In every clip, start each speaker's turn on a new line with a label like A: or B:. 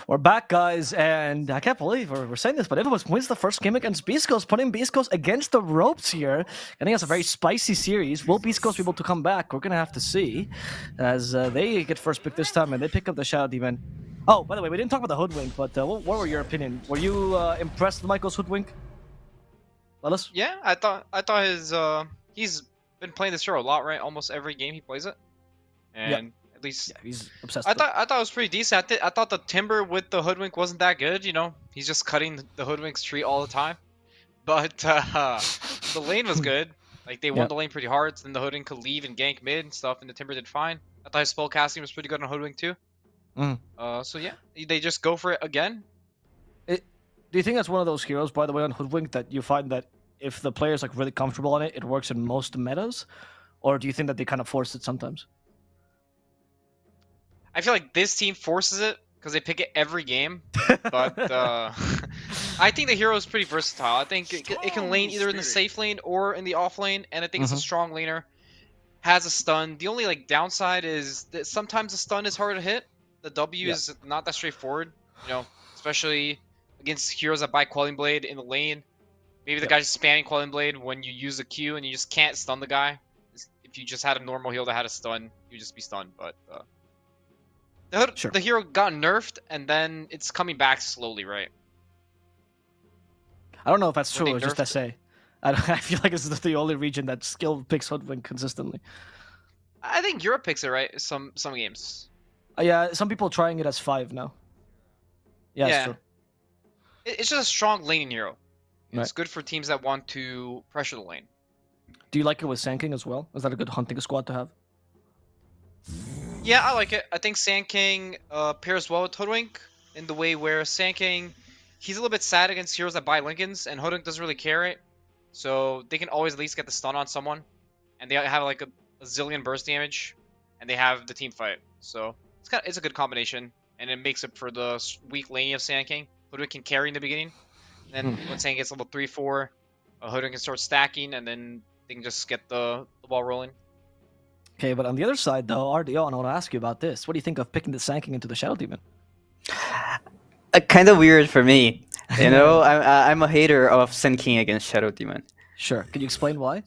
A: We're back, guys, and I can't believe we're saying this, but Epulze wins the first game against BeastCoast, putting BeastCoast against the ropes here. I think it's a very spicy series. Will BeastCoast be able to come back? We're going to have to see, as they get first pick this time, and they pick up the Shadow Demon. Oh, by the way, we didn't talk about the Hoodwink, but what were your opinion? Were you impressed with Michael's Hoodwink? Lelis?
B: Yeah, I thought his he's been playing this hero a lot, right? Almost every game he plays it, and at least
A: he's obsessed.
B: I thought it was pretty decent. I thought the Timber with the Hoodwink wasn't that good. You know, he's just cutting the Hoodwink's tree all the time. But the lane was good. Like they won the lane pretty hard. So then the Hoodwink could leave and gank mid and stuff, and the Timber did fine. I thought his spell casting was pretty good on Hoodwink too. So yeah, they just go for it again.
A: Do you think that's one of those heroes, by the way, on Hoodwink, that you find that if the player's like really comfortable on it, it works in most metas? Or do you think that they kind of force it sometimes?
B: I feel like this team forces it because they pick it every game. But I think the hero is pretty versatile. I think it can lane either in the safe lane or in the off lane, and I think it's a strong laner. Has a stun. The only like downside is that sometimes the stun is hard to hit. The W is not that straightforward, you know, especially against heroes that buy Quelling Blade in the lane. Maybe the guy's just spamming Quelling Blade when you use a Q and you just can't stun the guy. If you just had a normal heal that had a stun, you'd just be stunned. But the hero got nerfed, and then it's coming back slowly, right?
A: I don't know if that's true or just SA. I feel like this is the only region that skill picks Hoodwink consistently.
B: I think Europe picks it, right? Some games.
A: Yeah, some people trying it as 5 now. Yeah, it's true.
B: It's just a strong laning hero. It's good for teams that want to pressure the lane.
A: Do you like it with Sand King as well? Is that a good hunting squad to have?
B: Yeah, I like it. I think Sand King pairs well with Hoodwink in the way where Sand King, he's a little bit sad against heroes that buy Lincolns, and Hoodwink doesn't really care it. So they can always at least get the stun on someone, and they have like a zillion burst damage, and they have the team fight. So it's a good combination, and it makes up for the weak laning of Sand King. Hoodwink can carry in the beginning, and then when Sand gets level 3-4, Hoodwink can start stacking, and then they can just get the ball rolling.
A: Okay, but on the other side, though, RDO, and I want to ask you about this. What do you think of picking the Sand King into the Shadow Demon?
C: Kind of weird for me. You know, I'm a hater of Sand King against Shadow Demon.
A: Sure. Can you explain why?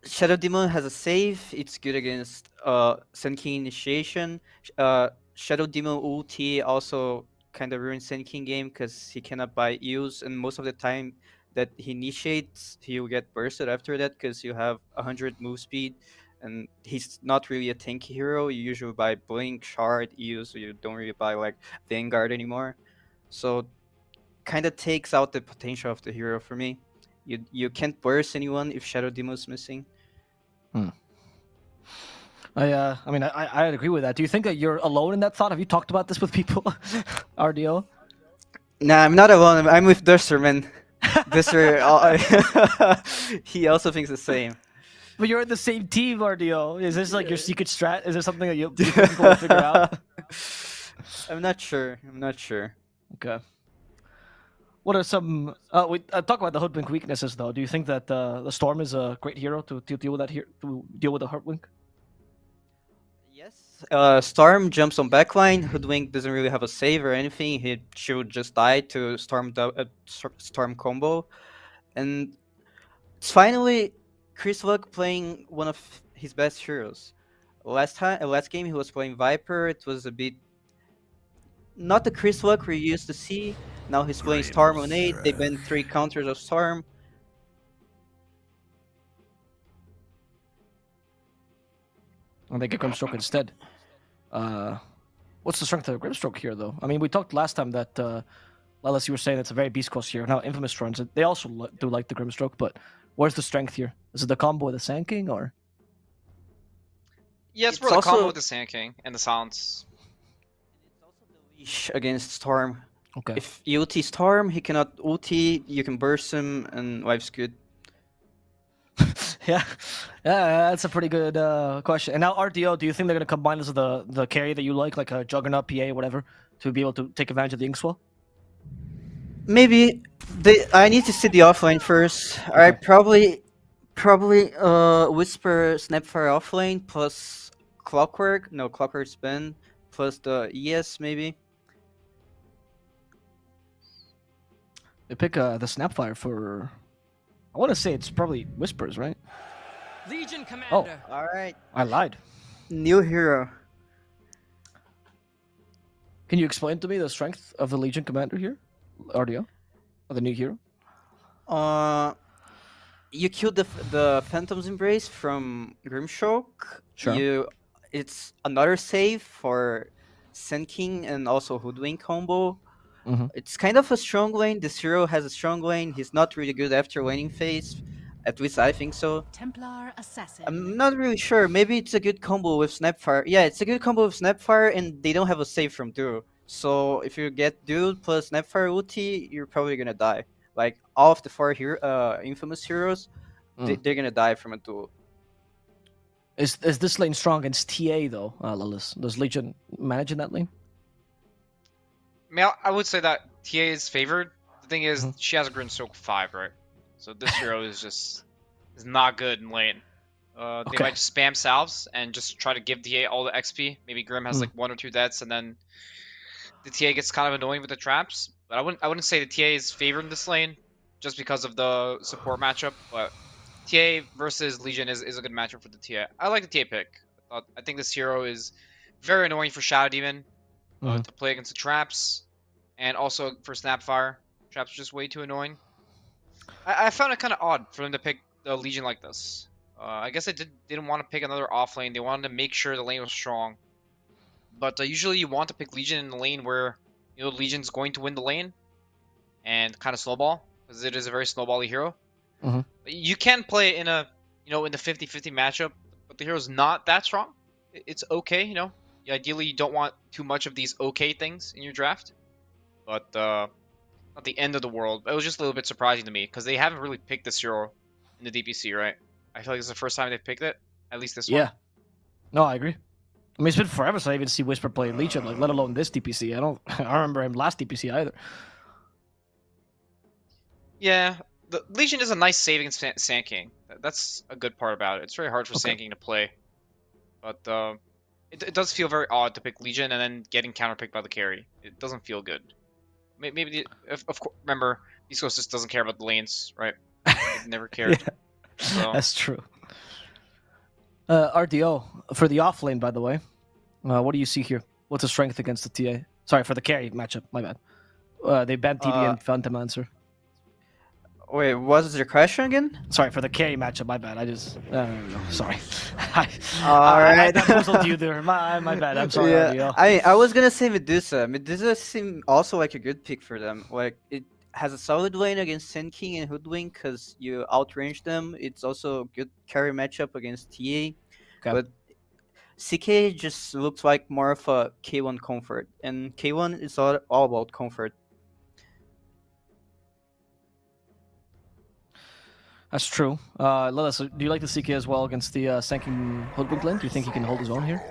C: Shadow Demon has a save. It's good against Sand King initiation. Shadow Demon ulti also kind of ruins Sand King game because he cannot buy E's, and most of the time that he initiates, he will get bursted after that because you have 100 move speed, and he's not really a tanky hero. You usually buy Blink, Shard, E's, so you don't really buy like Vanguard anymore. So kind of takes out the potential of the hero for me. You can't burst anyone if Shadow Demon is missing.
A: I mean, I agree with that. Do you think that you're alone in that thought? Have you talked about this with people, RDO?
C: Nah, I'm not alone. I'm with Dusterman. Duster, he also thinks the same.
A: But you're in the same team, RDO. Is this like your secret strat? Is there something that you people will figure out?
C: I'm not sure.
A: Okay. What are some? We talk about the Hoodwink weaknesses, though. Do you think that the Storm is a great hero to deal with that to deal with the Hoodwink?
C: Yes. Storm jumps on backline. Hoodwink doesn't really have a save or anything. He should just die to Storm combo, and it's finally Chris Luck playing one of his best heroes. Last game he was playing Viper. It was a bit not the Chris Luck we used to see. Now he's playing Storm on 8. They banned 3 counters of Storm.
A: And they get Grimstroke instead. What's the strength of Grimstroke here, though? I mean, we talked last time that, Lelis, you were saying it's a very BeastCoast hero. Now, Infamous runs it. They also do like the Grimstroke, but where's the strength here? Is it the combo with the Sand King, or?
B: Yeah, it's more the combo with the Sand King and the silence.
C: It's also the leash against Storm.
A: Okay.
C: If you ulti Storm, he cannot ulti, you can burst him, and life's good.
A: Yeah, that's a pretty good question. And now RDO, do you think they're going to combine this with the carry that you like a Juggernaut, PA, whatever, to be able to take advantage of the Inkswell?
C: Maybe. I need to see the offline first. Okay. I probably Whisper Snapfire offlane plus Clockwork's been plus the ES maybe.
A: They pick the Snapfire for. I want to say it's probably Whispers, right?
D: Legion
A: Oh,
D: Commander.
C: All right,
A: I lied.
C: new hero.
A: Can you explain to me the strength of the Legion Commander here, RDO, or the new hero?
C: You killed the Phantom's Embrace from Grimshock.
A: Sure.
C: It's another save for Sand King and also Hoodwink combo.
A: Mm-hmm.
C: It's kind of a strong lane. This hero has a strong lane. He's not really good after laning phase. At least I think so.
D: Templar Assassin.
C: I'm not really sure. Maybe it's a good combo with Snapfire. Yeah, it's a good combo with Snapfire, and they don't have a save from Duel. So if you get Duel plus Snapfire ulti, you're probably gonna die. Like all of the four infamous heroes, they're gonna die from a Duel.
A: Is this lane strong against TA though, Lilith? Does Legion manage in that lane?
B: I mean, I would say that TA is favored. The thing is,
A: Mhm.
B: she has a Grimstroke 5, right? So this hero is not good in lane. They
A: Okay.
B: might just spam salves and just try to give TA all the XP. Maybe Grim has like 1 or 2 deaths, and then the TA gets kind of annoying with the traps. But I wouldn't say the TA is favored in this lane just because of the support matchup. But TA versus Legion is a good matchup for the TA. I like the TA pick. I think this hero is very annoying for Shadow Demon
A: Mhm.
B: to play against the traps, and also for Snapfire. Traps are just way too annoying. I found it kind of odd for them to pick the Legion like this. I guess they didn't want to pick another off lane. They wanted to make sure the lane was strong. But usually you want to pick Legion in the lane where Legion's going to win the lane and kind of snowball, because it is a very snowbally hero.
A: Mhm.
B: You can play in a in the 50-50 matchup, but the hero's not that strong. It's okay, Ideally, you don't want too much of these okay things in your draft, but not the end of the world. But it was just a little bit surprising to me because they haven't really picked this hero in the DPC, right? I feel like it's the first time they've picked it, at least this one.
A: Yeah. No, I agree. I mean, it's been forever since I even see Whisper play Legion, like let alone this DPC. I don't remember him last DPC either.
B: Yeah, the Legion is a nice save against Sand King. That's a good part about it. It's very hard for
A: Okay.
B: Sand King to play, but it does feel very odd to pick Legion and then getting counterpicked by the carry. It doesn't feel good. Maybe of course, remember, BeastCoast just doesn't care about the lanes, right? They've never cared.
A: Yeah.
B: So.
A: That's true. RDO for the off lane, by the way. What do you see here? What's the strength against the TA? Sorry, for the carry matchup. My bad. They banned TB and Phantom Answer.
C: Wait, what was your question again?
A: Sorry, for the carry matchup. My bad. I just sorry.
C: Alright.
A: I bamboozled you there. My bad. I'm sorry, RDO.
C: I was gonna say Medusa. Medusa seemed also like a good pick for them. Like it has a solid lane against Sand King and Hoodwink because you outrange them. It's also a good carry matchup against TA.
A: Okay.
C: But CK just looks like more of a K1 comfort, and K1 is all about comfort.
A: That's true. Lilith, so do you like the CK as well against the Sanking Hoodwink lane? Do you think he can hold his own here?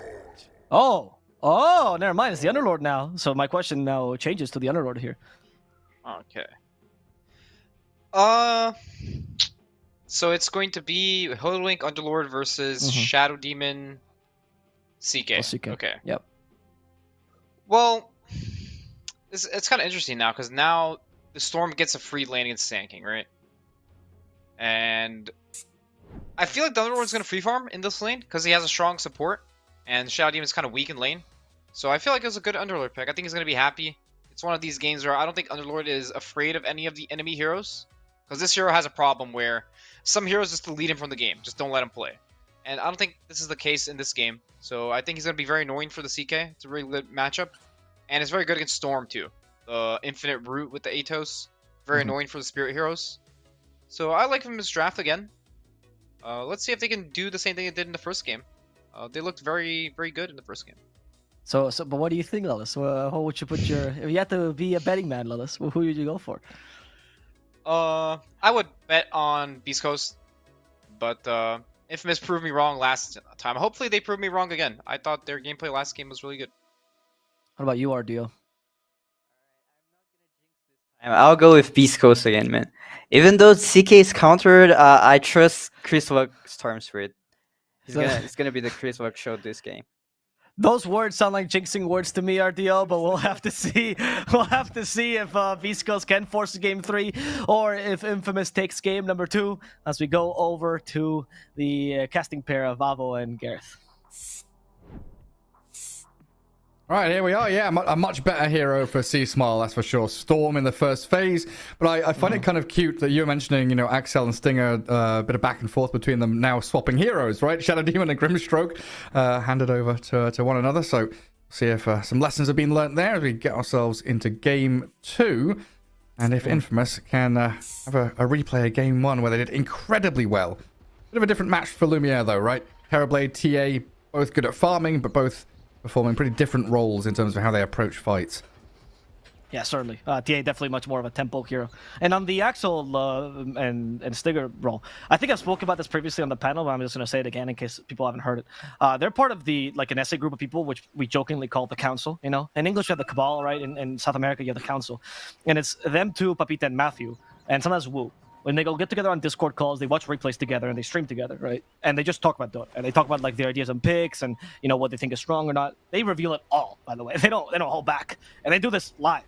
A: Oh, never mind. It's the Underlord now. So my question now changes to the Underlord here.
B: Okay. So it's going to be Hoodwink Underlord versus Shadow Demon CK.
A: Oh, CK.
B: Okay.
A: Yep.
B: Well, it's kind of interesting now because now the Storm gets a free lane against Sand King, right? And I feel like the Underlord's going to free farm in this lane because he has a strong support, and Shadow Demon's kind of weak in lane. So I feel like it was a good Underlord pick. I think he's going to be happy. It's one of these games where I don't think Underlord is afraid of any of the enemy heroes, because this hero has a problem where some heroes just delete him from the game, just don't let him play. And I don't think this is the case in this game. So I think he's going to be very annoying for the CK. It's a really good matchup. And it's very good against Storm too. The infinite root with the Atos. Very annoying for the Spirit heroes. So I like him in this draft again. Let's see if they can do the same thing they did in the first game. They looked very, very good in the first game.
A: So, but what do you think, Lilith? How would you put your... If you had to be a betting man, Lilith, who would you go for?
B: I would bet on BeastCoast, but Infamous proved me wrong last time. Hopefully they prove me wrong again. I thought their gameplay last game was really good.
A: What about you, RDO?
C: I'll go with BeastCoast again, man. Even though CK is countered, I trust Chris Luck Storm Spirit. He's gonna be the Chris Luck show this game.
A: Those words sound like jinxing words to me, RDO, but we'll have to see. We'll have to see if BeastCoast can force game 3 or if Infamous takes game number 2 as we go over to the casting pair of Avo and Gareth.
E: All right, here we are. Yeah, a much better hero for C-Smile, that's for sure. Storm in the first phase, but I find it kind of cute that you're mentioning, you know, Axel and Stinger, a bit of back and forth between them now swapping heroes, right? Shadow Demon and Grimstroke handed over to one another. So see if some lessons have been learnt there as we get ourselves into game 2. And if Infamous can have a replay of game 1 where they did incredibly well. Bit of a different match for Lumiere though, right? Terrorblade, TA, both good at farming, but both performing pretty different roles in terms of how they approach fights.
A: Yeah, certainly. TA definitely much more of a tempo hero. And on the Axel and Stinger role, I think I've spoken about this previously on the panel, but I'm just going to say it again in case people haven't heard it. They're part of the an essay group of people, which we jokingly call the Council. You know, in English you have the Cabal, right? In South America you have the Council, and it's them two, Papita and Matthew, and sometimes Wu. When they go get together on Discord calls, they watch replays together and they stream together, right? And they just talk about Dota. And they talk about like their ideas and picks and what they think is strong or not. They reveal it all, by the way. They don't hold back. And they do this live.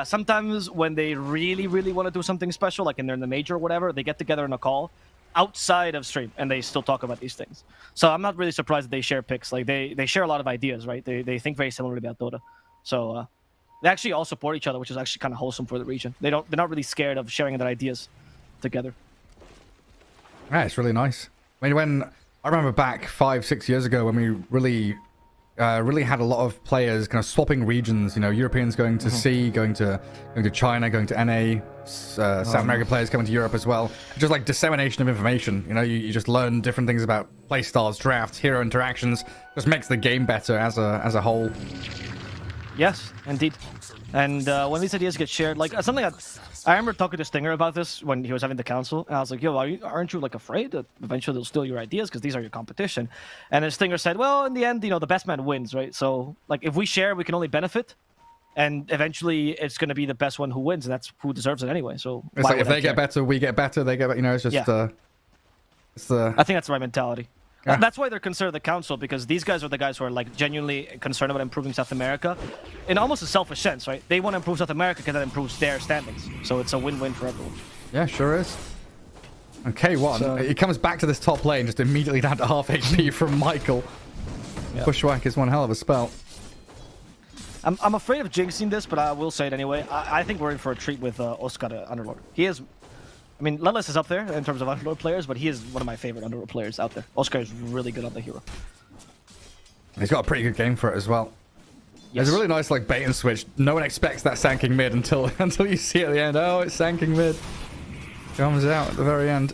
A: Sometimes when they really, really want to do something special, like they're in the major or whatever, they get together in a call outside of stream and they still talk about these things. So I'm not really surprised that they share picks. Like they share a lot of ideas, right? They think very similarly about Dota. So they actually all support each other, which is actually kind of wholesome for the region. They're not really scared of sharing their ideas together.
E: Yeah, it's really nice. I mean, I remember back 5-6 years ago when we really had a lot of players kind of swapping regions. You know, Europeans going to C, going to China, going to NA, South American players coming to Europe as well. Just like dissemination of information. You know, you just learn different things about play styles, drafts, hero interactions. Just makes the game better as a whole.
A: Yes, indeed. And when these ideas get shared, like something that I remember talking to Stinger about this when he was having the council, and I was like, "Yo, aren't you like afraid that eventually they'll steal your ideas because these are your competition?" And then Stinger said, "Well, in the end, the best man wins, right? So like if we share, we can only benefit, and eventually it's going to be the best one who wins, and that's who deserves it anyway. So
E: it's like if they get better, we get better. They get better. You know, it's just
A: I think that's the right mentality."
E: Yeah.
A: That's why they're considered the council, because these guys are the guys who are like genuinely concerned about improving South America in almost a selfish sense, right? They want to improve South America because that improves their standings. So it's a win-win for everyone.
E: Yeah, sure is. Okay, one. It comes back to this top lane, just immediately down to half HP from Michael. Yep. Bushwhack is one hell of a spell.
A: I'm afraid of jinxing this, but I will say it anyway. I think we're in for a treat with Oscar Underlord. He is... I mean, Lelis is up there in terms of Underlord players, but he is one of my favorite Underlord players out there. Oscar is really good on the hero.
E: He's got a pretty good game for it as well.
A: Yes.
E: It's a really nice like bait and switch. No one expects that sanking mid until you see it at the end. Oh, it's sanking mid. Comes out at the very end.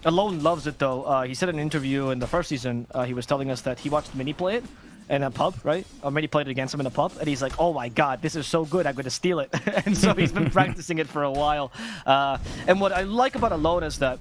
A: Alone loves it though. He said in an interview in the first season, he was telling us that he watched Mini play it in a pub, right? Or Mini played it against him in a pub, and he's like, "Oh my god, this is so good, I'm gonna steal it." And so he's been practicing it for a while. And what I like about Alone is that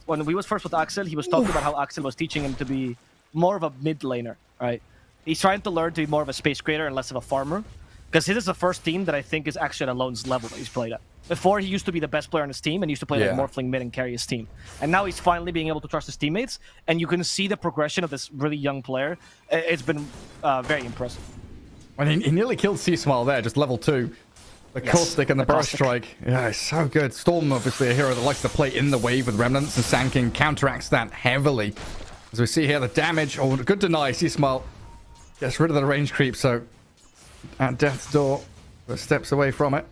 A: when we was first with Axel, he was talking about how Axel was teaching him to be more of a mid laner, right? He's trying to learn to be more of a space creator and less of a farmer. Because his is the first team that I think is actually at Alone's level that he's played at. Before, he used to be the best player on his team and used to play like Morphling mid and carry his team. And now he's finally being able to trust his teammates, and you can see the progression of this really young player. It's been very impressive.
E: When he nearly killed C-Smile there, just level 2. The caustic and the burst strike. Yeah, it's so good. Storm, obviously a hero that likes to play in the wave with remnants, and Sanking counteracts that heavily. As we see here, the damage. Oh, good deny. C-Smile gets rid of the range creep, so at death's door, but steps away from it.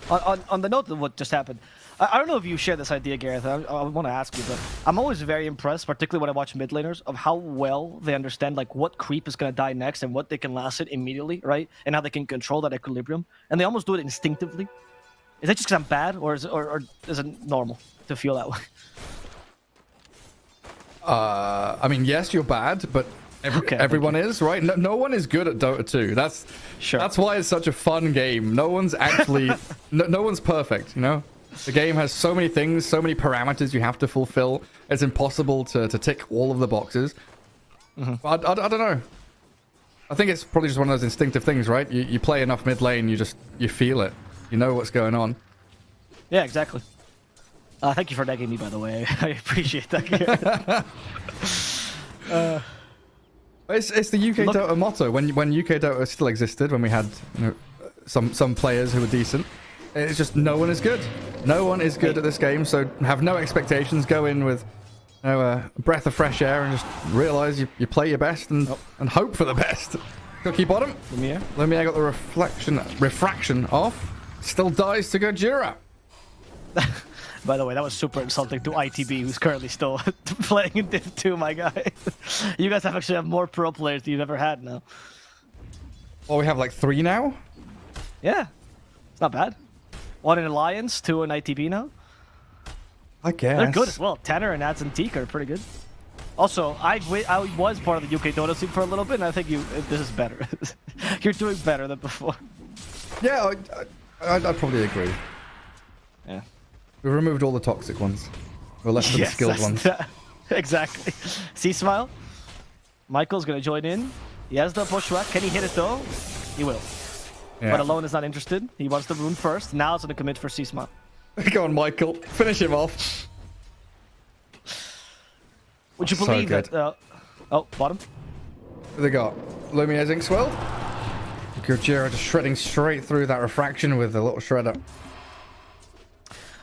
A: On the note of what just happened, I don't know if you share this idea, Gareth. I want to ask you, but I'm always very impressed, particularly when I watch mid laners, of how well they understand like what creep is going to die next and what they can last it immediately, right? And how they can control that equilibrium. And they almost do it instinctively. Is that just because I'm bad, or is it normal to feel that way?
E: I mean, yes, you're bad, but everyone is, right? No one is good at Dota 2. That's why it's such a fun game. No one's actually... no one's perfect, you know? The game has so many things, so many parameters you have to fulfill. It's impossible to tick all of the boxes. I don't know. I think it's probably just one of those instinctive things, right? You play enough mid lane, you feel it. You know what's going on.
A: Yeah, exactly. Thank you for negging me, by the way. I appreciate that.
E: It's the UK Dota motto. When UK Dota still existed, when we had some players who were decent, it's just no one is good. No one is good at this game, so have no expectations. Go in with a breath of fresh air and just realize you play your best and hope for the best. Cookie bottom. Lumiere got the refraction off. Still dies to Gojira.
A: By the way, that was super insulting to ITB, who's currently still playing in Div 2, my guy. You guys actually have more pro players than you've ever had now.
E: Well, we have like 3 now?
A: Yeah. It's not bad. 1 in Alliance, 2 in ITB now.
E: I guess.
A: They're good as well. Tanner and Ads and Teak are pretty good. Also, I was part of the UK Dota scene for a little bit, and I think this is better. You're doing better than before.
E: Yeah, I'd probably agree.
A: Yeah.
E: We removed all the toxic ones. We're left with the skilled ones.
A: Exactly. See, Smile? Michael's going to join in. He has the bushwhack. Can he hit it, though? He will.
E: Yeah.
A: But Alone is not interested. He wants the rune first. Now it's going to commit for C-Smile.
E: Go on, Michael. Finish him off.
A: Would you believe that... oh, bottom.
E: What they got? Lumiere's Inkswell. Gojira just shredding straight through that refraction with a little shredder.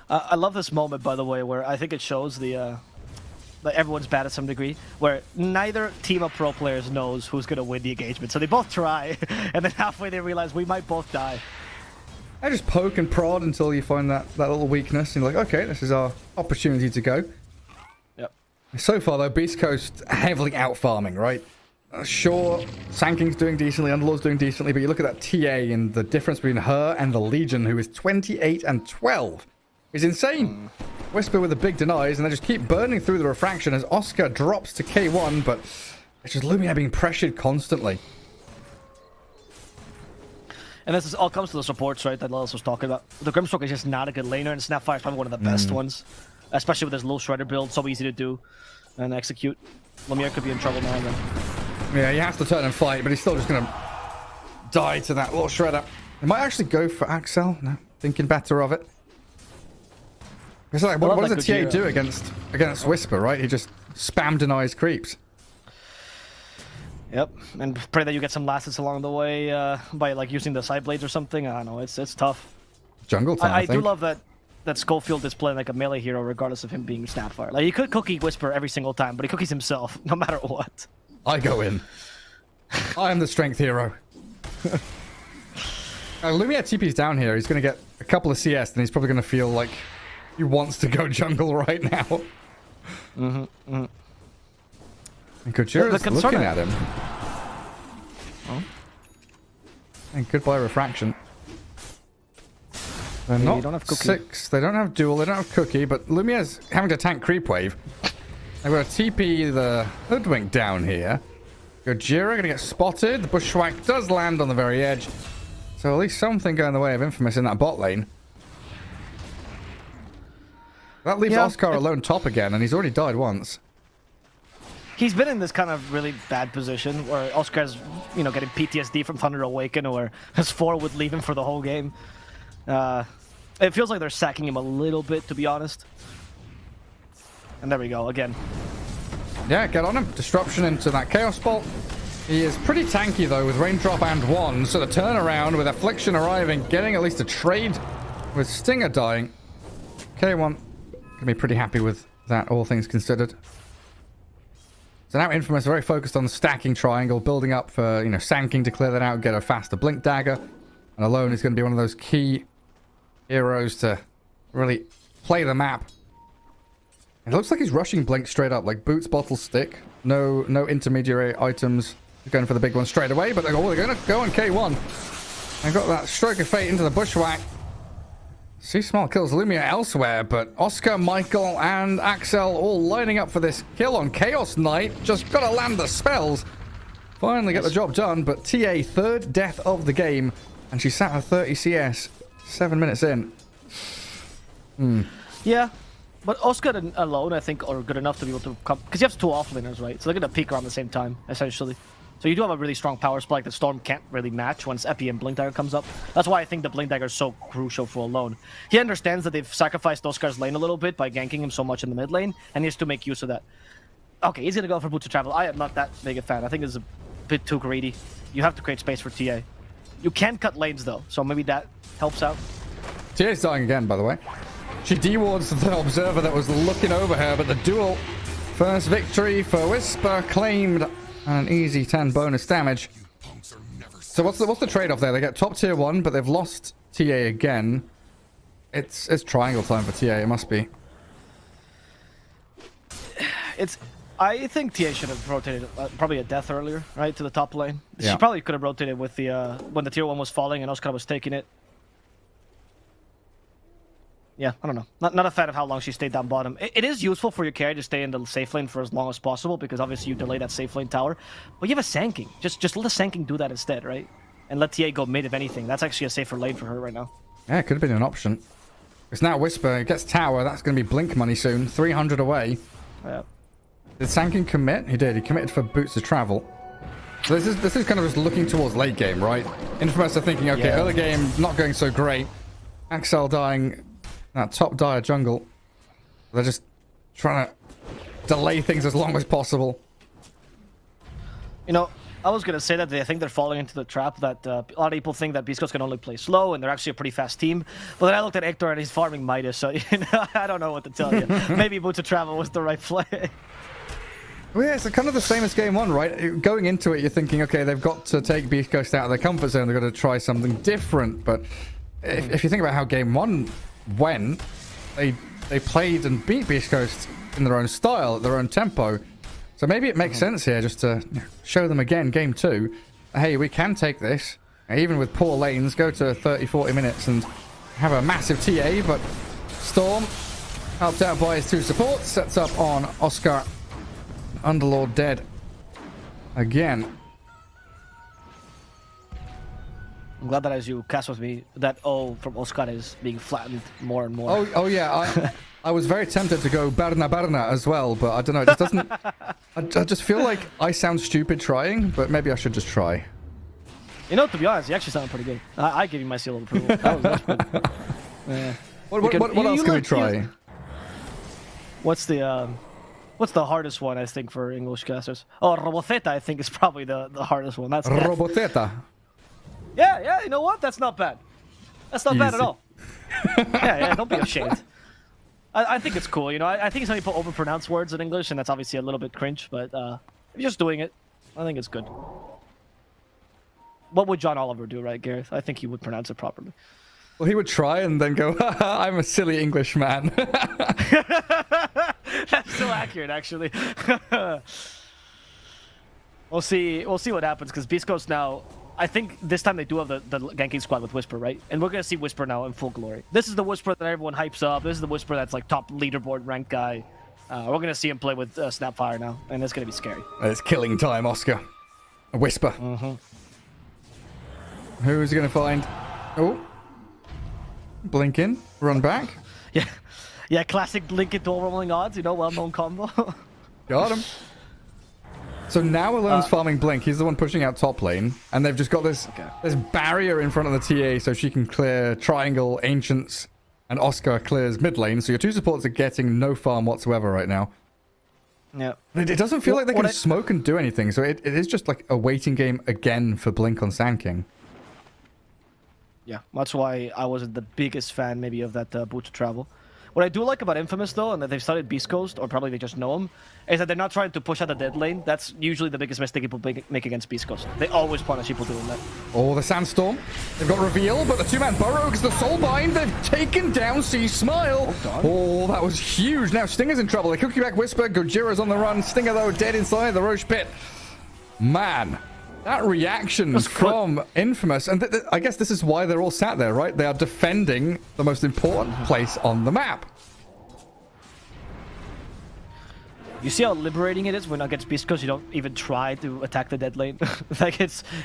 A: I love this moment, by the way, where I think it shows that everyone's bad at some degree, where neither team of pro players knows who's going to win the engagement. So they both try, and then halfway they realize we might both die.
E: I just poke and prod until you find that little weakness, and you're like, okay, this is our opportunity to go.
A: Yep.
E: So far, though, BeastCoast heavily out-farming, right? Sure, Sanking's doing decently, Underlord's doing decently, but you look at that TA and the difference between her and the Legion, who is 28 and 12. Is insane. Whisper with the big denies, and they just keep burning through the refraction as Oscar drops to K1, but it's just Lumiere being pressured constantly.
A: And this all comes to the supports, right, that Lilith was talking about. The Grimstroke is just not a good laner, and Snapfire is probably one of the best ones. Especially with his low shredder build, so easy to do and execute. Lumiere could be in trouble now then.
E: Yeah, he has to turn and fight, but he's still just going to die to that little shredder. He might actually go for Axel. No, thinking better of it. It's like, what does a TA do against Whisper, right? He just spam denies creeps.
A: Yep, and pray that you get some last hits along the way by like using the side blades or something. I don't know, it's tough.
E: Jungle time,
A: I do love that Schofield is playing like a melee hero regardless of him being Snapfire. Like, he could cookie Whisper every single time, but he cookies himself no matter what.
E: I go in. I am the strength hero. Lumiere TP's down here. He's going to get a couple of CS, and he's probably going to feel like he wants to go jungle right now. And Gojira's looking at him.
A: Oh.
E: And goodbye refraction. They're
A: Maybe
E: not
A: you don't have cookie.
E: 6. They don't have duel. They don't have cookie. But Lumiere's having to tank creep wave. They've got a TP the hoodwink down here. Gojira going to get spotted. The bushwhack does land on the very edge. So at least something going the way of Infamous in that bot lane. That leaves Oscar alone top again, and he's already died once.
A: He's been in this kind of really bad position where Oscar's, getting PTSD from Thunder Awaken, or his 4 would leave him for the whole game. It feels like they're sacking him a little bit, to be honest. And there we go, again.
E: Yeah, get on him. Disruption into that Chaos Bolt. He is pretty tanky, though, with Raindrop and 1. So the turnaround with Affliction arriving, getting at least a trade with Stinger dying. K1 can be pretty happy with that, all things considered. So now Infamous very focused on the stacking triangle, building up for, Sanking to clear that out, get a faster Blink Dagger. And Alone is going to be one of those key heroes to really play the map. It looks like he's rushing Blink straight up, like boots, bottle, stick. No intermediary items. He's going for the big one straight away, but they're going to go on K1. They've got that Stroke of Fate into the bushwhack. C-Small kills Lumiere elsewhere, but Oscar, Michael, and Axel all lining up for this kill on Chaos Knight. Just got to land the spells. Finally get the job done, but TA, 3rd death of the game, and she sat at 30 CS, 7 minutes in.
A: Yeah, but Oscar and Alone, I think, are good enough to be able to come... Because you have 2 offlaners, right? So they're going to peak around the same time, essentially. So you do have a really strong power spike that Storm can't really match once Epi and Blink Dagger comes up. That's why I think the Blink Dagger is so crucial for Alone. He understands that they've sacrificed Oscar's lane a little bit by ganking him so much in the mid lane, and he has to make use of that. Okay, he's gonna go for Boots to Travel. I am not that big a fan. I think it's a bit too greedy. You have to create space for TA. You can cut lanes though, so maybe that helps out.
E: TA's dying again, by the way. She dewards the observer that was looking over her, but the duel. First victory for Whisper claimed, and an easy 10 bonus damage. So what's the trade-off there? They get top tier 1, but they've lost TA again. It's triangle time for TA. It must be.
A: I think TA should have rotated probably a death earlier, right, to the top lane.
E: Yeah.
A: She probably could have rotated with the when the tier 1 was falling and Oscar was taking it. Yeah, I don't know. Not a fan of how long she stayed down bottom. It is useful for your carry to stay in the safe lane for as long as possible because obviously you delay that safe lane tower. But you have a Sanking. Just let the Sanking do that instead, right? And let TA go mid if anything. That's actually a safer lane for her right now.
E: Yeah, it could have been an option. It's now Whisper. It gets tower. That's going to be Blink money soon. 300 away.
A: Yeah.
E: Did Sanking commit? He did. He committed for Boots to Travel. So this is kind of just looking towards late game, right? Infamous are thinking, okay,
A: Yeah.
E: early game not going so great. Axel dying. That top dire jungle. They're just trying to delay things as long as possible.
A: You know, I was going to say that I think they're falling into the trap that a lot of people think that BeastCoast can only play slow, and they're actually a pretty fast team. But then I looked at Hector and he's farming Midas, so I don't know what to tell you. Maybe Boots of Travel was the right play.
E: Well, yeah, it's kind of the same as game 1, right? Going into it, you're thinking, okay, they've got to take BeastCoast out of their comfort zone. They've got to try something different. But if you think about how game 1 went, they played and beat BeastCoast in their own style, at their own tempo. So maybe it makes sense here just to show them again, game 2, hey, we can take this, even with poor lanes, go to 30-40 minutes and have a massive TA, but Storm, helped out by his 2 supports, sets up on Oscar. Underlord dead again.
A: I'm glad that as you cast with me, that O from Oscar is being flattened more and more.
E: Oh yeah, I was very tempted to go Barna as well, but I don't know, it just doesn't... I just feel like I sound stupid trying, but maybe I should just try.
A: You know, to be honest, you actually sound pretty good. I give you my seal of approval. That was good. Yeah.
E: What else can we try?
A: What's the hardest one, I think, for English casters? Oh, Roboceta, I think, is probably the hardest one. That's death.
E: Roboceta.
A: Yeah, you know what? That's not bad. That's not bad at
E: Easy.
A: all. yeah, don't be ashamed. I think it's cool, you know. I think some people overpronounce words in English, and that's obviously a little bit cringe, but if you're just doing it, I think it's good. What would John Oliver do, right, Gareth? I think he would pronounce it properly.
E: Well, he would try and then go, I'm a silly English man.
A: That's so accurate, actually. We'll see what happens, because BeastCoast now, I think this time they do have the ganking squad with Whisper, right? And we're going to see Whisper now in full glory. This is the Whisper that everyone hypes up. This is the Whisper that's like top leaderboard rank guy. We're going to see him play with Snapfire now, and it's going to be scary.
E: It's killing time, Oscar. A Whisper.
A: Mm-hmm.
E: Who is he going to find? Oh. Blink in, run back.
A: Yeah, classic blink into overwhelming odds, you know, well-known combo.
E: Got him. So now Alone's farming Blink. He's the one pushing out top lane. And they've just got this barrier in front of the TA so she can clear Triangle, Ancients, and Oscar clears mid lane. So your 2 supports are getting no farm whatsoever right now.
A: Yeah.
E: It doesn't feel like they can smoke and do anything. So it is just like a waiting game again for Blink on Sand King.
A: Yeah, that's why I wasn't the biggest fan, maybe, of that Boot to Travel. What I do like about Infamous, though, and that they've started BeastCoast, or probably they just know him, is that they're not trying to push out the dead lane. That's usually the biggest mistake people make against BeastCoast. They always punish people doing that.
E: Oh, the Sandstorm. They've got Reveal, but the 2-man Burrow because the Soulbind. They've taken down C Smile. Oh, that was huge. Now Stinger's in trouble. They cookie back Whisper. Gojira's on the run. Stinger, though, dead inside the Roche pit. Man. That reaction from Infamous, and I guess this is why they're all sat there, right? They are defending the most important place on the map.
A: You see how liberating it is when against BeastCoast you don't even try to attack the dead lane? Like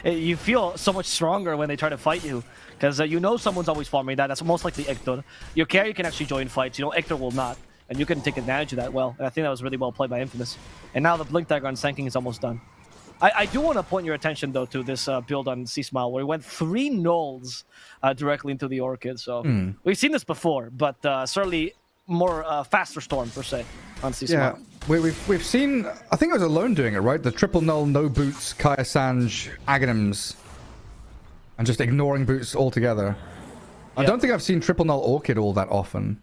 A: you feel so much stronger when they try to fight you. Because you know someone's always farming that. That's most likely Hector. Your carry can actually join fights. You know, Hector will not. And you can take advantage of that well. And I think that was really well played by Infamous. And now the Blink Dagger on Sanking is almost done. I do want to point your attention, though, to this build on C-Smile, where he went 3 nulls directly into the Orchid. So we've seen this before, but certainly more faster Storm, per se, on C-Smile.
E: Yeah. we've seen, I think it was Alone doing it, right? The triple null, no boots, Kaya Sanj, Aghanims, and just ignoring boots altogether. I don't think I've seen triple null Orchid all that often.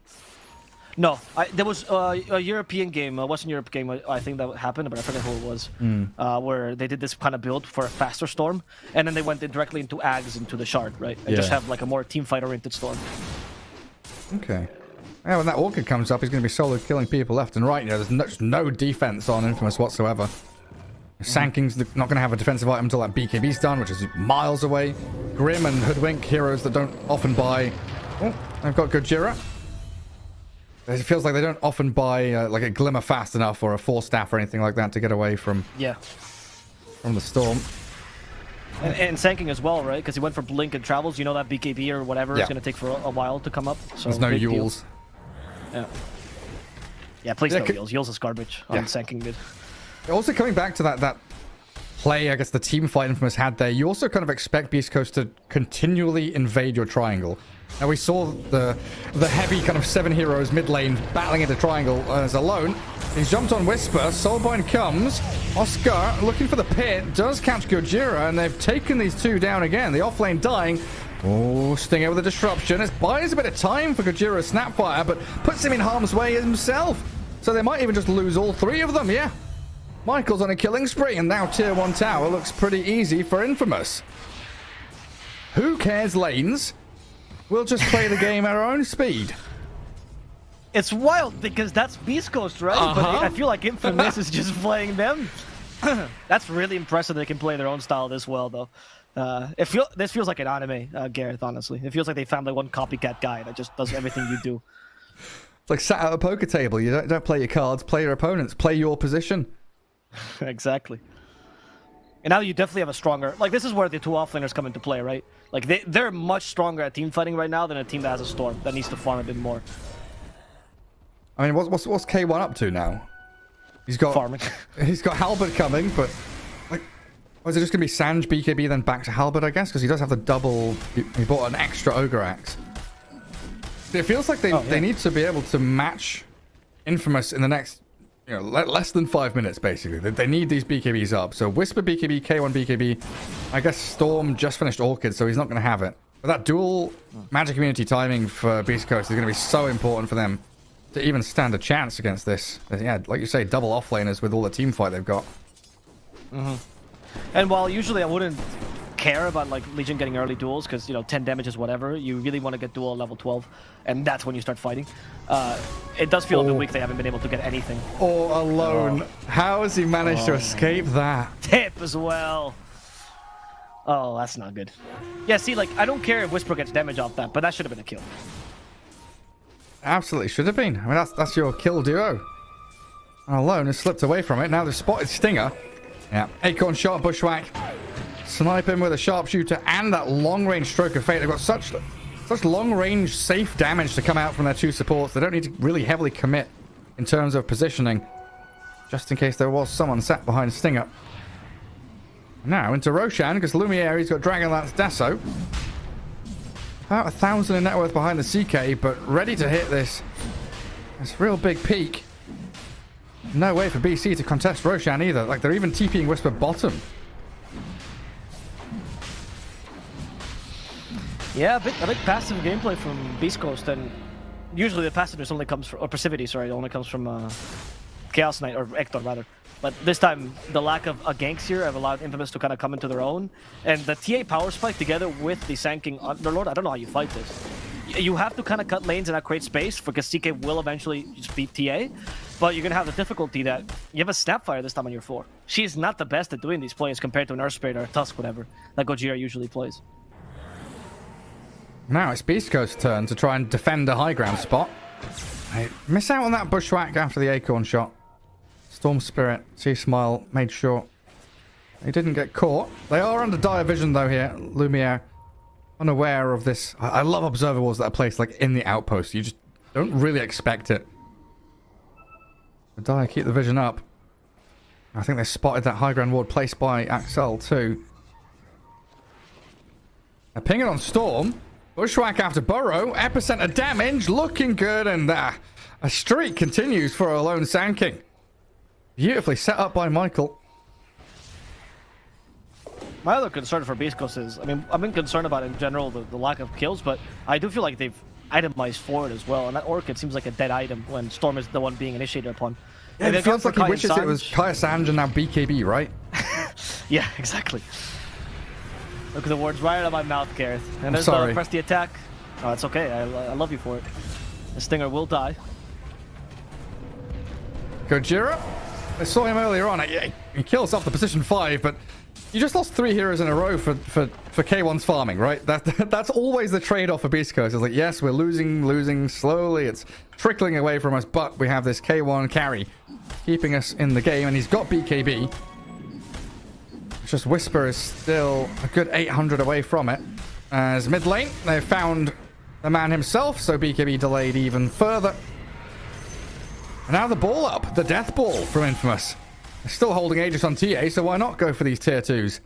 A: No, there was a European game, a Western Europe game, I think that happened, but I forget who it was, where they did this kind of build for a faster Storm, and then they went directly into Ags, into the Shard, right? And just have like a more team fight-oriented Storm.
E: Okay. Yeah, when that Orchid comes up, he's going to be solo killing people left and right. You know, there's no defense on Infamous whatsoever. Sanking's not going to have a defensive item until that BKB's done, which is miles away. Grim and Hoodwink, heroes that don't often buy... Oh, they've got Gojira. It feels like they don't often buy like a Glimmer fast enough or a Force Staff or anything like that to get away from the Storm.
A: And Sanking as well, right? Because he went for Blink and Travels. You know that BKB or whatever is going to take for a while to come up. So
E: there's no Yules.
A: Yeah, please no Yules. Yules is garbage on Sanking mid.
E: Also coming back to that play, I guess the team fight Infamous had there, you also kind of expect BeastCoast to continually invade your triangle. Now we saw the heavy kind of 7 heroes mid lane battling into triangle as Alone. He's jumped on Whisper, Soulbind comes, Oscar looking for the pit, does catch Gojira, and they've taken these two down again. The offlane dying. Oh, Stinger with a disruption. It buys a bit of time for Gojira's Snapfire, but puts him in harm's way himself. So they might even just lose all 3 of them, yeah. Michael's on a killing spree, and now tier 1 tower looks pretty easy for Infamous. Who cares lanes? We'll just play the game at our own speed.
A: It's wild because that's BeastCoast, right? But I feel like Infamous is just playing them. That's really impressive they can play their own style this well, though. This feels like an anime, Gareth, honestly. It feels like they found like one copycat guy that just does everything you do.
E: It's like sat at a poker table. You don't play your cards, play your opponents, play your position.
A: Exactly. And now you definitely have a stronger... Like, this is where the 2 offlaners come into play, right? Like, they're much stronger at team fighting right now than a team that has a Storm that needs to farm a bit more.
E: I mean, what's K1 up to now? He's got...
A: Farming.
E: He's got Halberd coming, but... Like, is it just going to be Sanj, BKB, then back to Halberd, I guess? Because he does have the double... He bought an extra Ogre Axe. It feels like they need to be able to match Infamous in the next... You know, less than 5 minutes, basically. They need these BKBs up. So Whisper BKB, K1 BKB. I guess Storm just finished Orchid, so he's not going to have it. But that dual Magic Immunity timing for BeastCoast is going to be so important for them to even stand a chance against this. Yeah, like you say, double offlaners with all the team fight they've got.
A: And while usually I wouldn't care about like Legion getting early duels because, you know, 10 damage is whatever, you really want to get duel level 12, and that's when you start fighting. It does feel a bit weak they haven't been able to get anything.
E: Or Alone. How has he managed to escape that?
A: Tip as well. Oh, that's not good. Yeah, see, like, I don't care if Whisper gets damage off that, but that should have been a kill.
E: Absolutely should have been. I mean, that's your kill duo. Alone has slipped away from it. Now they've spotted Stinger. Yeah, Acorn shot, Bushwhack. Snipe him with a sharpshooter and that long-range stroke of fate. They've got such long-range safe damage to come out from their 2 supports. They don't need to really heavily commit in terms of positioning, just in case there was someone sat behind Stinger. Now into Roshan, because Lumiere, he's got Dragonlance Deso. About 1,000 in net worth behind the CK, but ready to hit this real big peak. No way for BC to contest Roshan either. Like, they're even TPing Whisper bottom.
A: Yeah, a bit passive gameplay from BeastCoast, and usually the passiveness only comes from, or passivity, sorry, only comes from Chaos Knight, or Ector rather. But this time, the lack of ganks here have allowed Infamous to kind of come into their own. And the TA power spike together with the Sanking Underlord, I don't know how you fight this. You have to kind of cut lanes and not create space, because CK will eventually just beat TA. But you're going to have the difficulty that you have a Snapfire this time on your 4. She's not the best at doing these plays compared to an Earth Spirit or a Tusk, whatever, that Gojira usually plays.
E: Now it's BeastCoast's turn to try and defend a high ground spot. They miss out on that Bushwhack after the Acorn shot. Storm Spirit, C-Smile made sure they didn't get caught. They are under dire vision though here. Lumiere, unaware of this. I love observer walls that are placed like in the outpost. You just don't really expect it. The Dire keep the vision up. I think they spotted that high ground ward placed by Axel too. They're pinging on Storm. Bushwhack after Burrow. Epicenter damage. Looking good. And a streak continues for Alone Sand King. Beautifully set up by Michael.
A: My other concern for BeastCoast is, I mean, I've been concerned about in general the lack of kills, but I do feel like they've itemized forward as well, and that Orchid seems like a dead item when Storm is the one being initiated upon.
E: Yeah, it feels like he wishes it was Kaya Sanj and now BKB, right?
A: Yeah, exactly. Look at the words right out of my mouth, Gareth. And there's
E: sorry.
A: the press the attack. Oh, it's okay. I love you for it. The Stinger will die.
E: Gojira? I saw him earlier on. He kills off the position 5, but you just lost 3 heroes in a row for K1's farming, right? That's always the trade-off for BeastCoast. It's like, yes, we're losing slowly. It's trickling away from us, but we have this K1 carry keeping us in the game, and he's got BKB. It's just Whisper is still a good 800 away from it. As mid lane, they've found the man himself, so BKB delayed even further. And now the ball up, the death ball from Infamous. They're still holding Aegis on TA, so why not go for these tier 2s?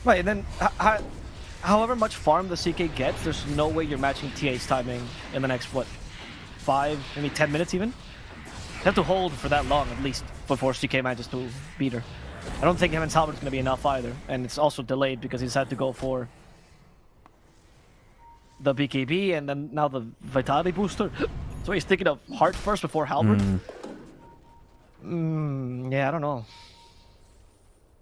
A: Right, and then however much farm the CK gets, there's no way you're matching TA's timing in the next, what, 5, maybe 10 minutes even? You have to hold for that long, at least, before CK manages to beat her. I don't think him and Salbert's going to be enough either, and it's also delayed because he's had to go for the BKB and then now the Vitality booster. So he's thinking of Heart first before Halberd. Yeah, I don't know.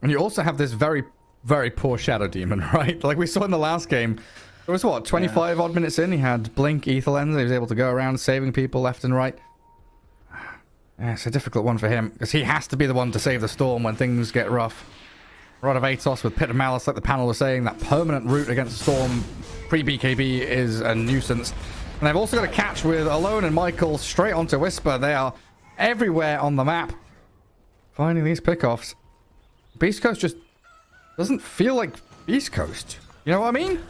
E: And you also have this very, very poor Shadow Demon, right? Like we saw in the last game. It was what, 25 odd minutes in? He had Blink, Ether Lens. He was able to go around saving people left and right. Yeah, it's a difficult one for him because he has to be the one to save the Storm when things get rough. Rod of Atos with Pit of Malice, like the panel was saying, that permanent route against Storm pre-BKB is a nuisance. And they've also got a catch with Alone and Michael straight onto Whisper. They are everywhere on the map. Finding these pickoffs. BeastCoast just doesn't feel like BeastCoast. You know what I mean?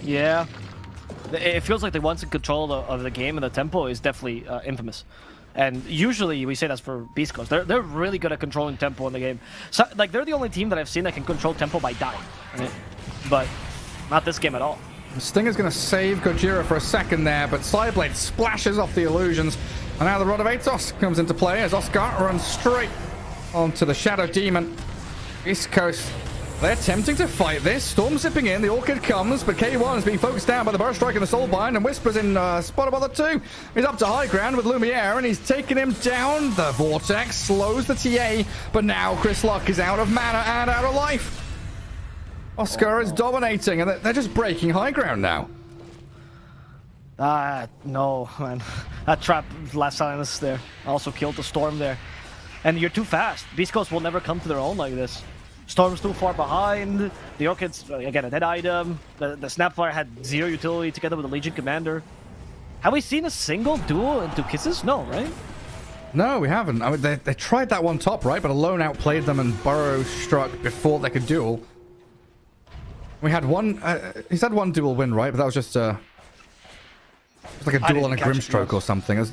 A: Yeah. It feels like the ones in control of the game and the tempo is definitely Infamous. And usually we say that's for BeastCoast. They're really good at controlling tempo in the game. So, like, they're the only team that I've seen that can control tempo by dying. Right? But not this game at all.
E: Stinger's going to save Gojira for a second there, but Sideblade splashes off the illusions. And now the Rod of Atos comes into play as Oscar runs straight onto the Shadow Demon. BeastCoast, they're attempting to fight this. Storm zipping in, the Orchid comes, but K1 is being focused down by the Burst Strike and the Soulbind, and Whisper's in spot above the 2. He's up to high ground with Lumiere, and he's taking him down. The Vortex slows the TA, but now Chris Luck is out of mana and out of life. Oscar is dominating, and they're just breaking high ground now.
A: No, man. That trap last silence there also killed the Storm there. And you're too fast. BeastCoast will never come to their own like this. Storm's too far behind. The Orchid's, again, a dead item. The Snapfire had 0 utility together with the Legion Commander. Have we seen a single duel into Kisses? No, right?
E: No, we haven't. I mean, they tried that one top, right? But Alone outplayed them and Burrow struck before they could duel. We had one... he's had one duel win, right? But that was just it was like a duel and a Grimstroke or something.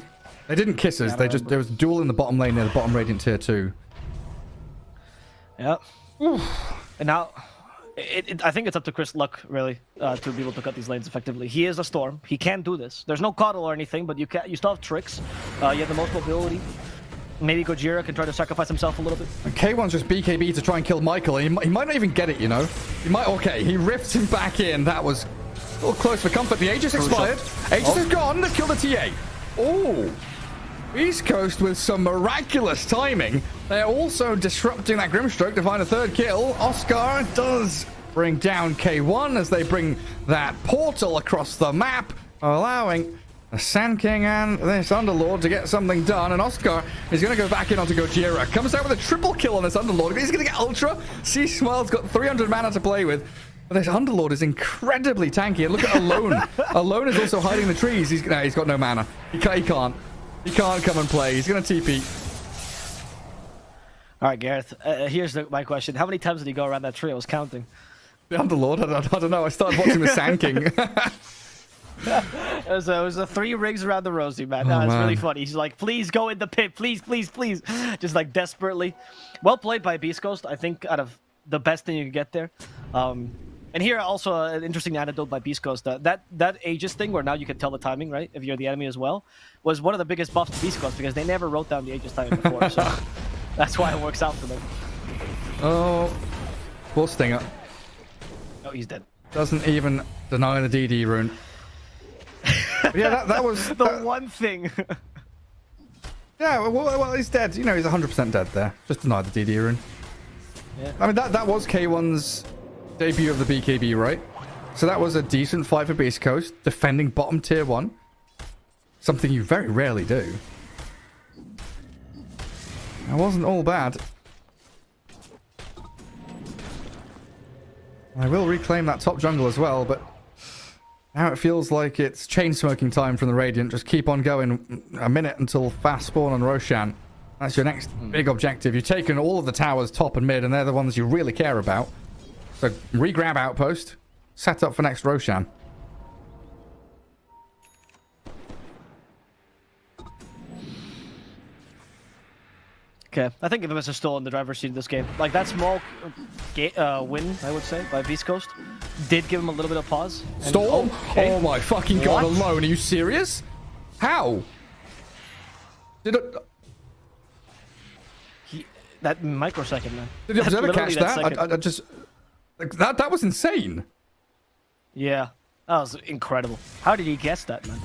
E: They didn't Kisses.
A: Yeah,
E: there was a duel in the bottom lane near the bottom Radiant tier 2.
A: Yep. And now, I think it's up to Chris Luck, really, to be able to cut these lanes effectively. He is a Storm. He can do this. There's no Coddle or anything, but you still have tricks. You have the most mobility. Maybe Gojira can try to sacrifice himself a little bit.
E: And K1's just BKB to try and kill Michael. He might not even get it, you know? He might... Okay, he rips him back in. That was a little close for comfort. The Aegis expired. Aegis is gone. They killed the TA. Oh! BeastCoast with some miraculous timing. They're also disrupting that Grimstroke to find a 3rd kill. Oscar does bring down K1 as they bring that portal across the map, allowing the Sand King and this Underlord to get something done. And Oscar is going to go back in onto Gojira. Comes out with a triple kill on this Underlord. He's going to get Ultra. C-Smile's got 300 mana to play with. But this Underlord is incredibly tanky. And look at Alone. Alone is also hiding in the trees. He's got no mana. He can't. He can't come and play. He's going to TP.
A: All right, Gareth. Here's my question. How many times did he go around that tree? I was counting.
E: The Underlord? I don't know. I started watching the Sand King.
A: It was a 3 rings around the rosy, man. No, it's really funny. He's like, please go in the pit. Please, please, please. Just like desperately. Well played by BeastCoast. I think out of the best thing you can get there. And here also an interesting anecdote by BeastCoast. That Aegis thing where now you can tell the timing, right? If you're the enemy as well, was one of the biggest buffs to BeastCoast because they never wrote down the Aegis timing before. So that's why it works out for them.
E: Oh, poor Stinger.
A: Oh, he's dead.
E: Doesn't even deny the DD rune. Yeah, that was
A: The one thing.
E: Yeah, well, he's dead. You know, he's 100% dead there. Just deny the DD rune.
A: Yeah.
E: I mean, that was K1's debut of the BKB, right? So that was a decent fight for BeastCoast, defending bottom tier 1. Something you very rarely do. That wasn't all bad. I will reclaim that top jungle as well, but now it feels like it's chain smoking time from the Radiant. Just keep on going a minute until fast spawn on Roshan. That's your next big objective. You've taken all of the towers, top and mid, and they're the ones you really care about. So re-grab Outpost, set up for next Roshan.
A: Okay, I think Infamous is still in the driver's seat of this game. Like, that small win, I would say, by BeastCoast did give him a little bit of pause. And,
E: Storm?
A: okay.
E: Oh my fucking god,
A: What?
E: alone. Are you serious? How?
A: That microsecond, man.
E: Did the observer
A: Literally
E: catch that?
A: second.
E: I just... Like, that was insane.
A: Yeah, that was incredible. How did he guess that, man?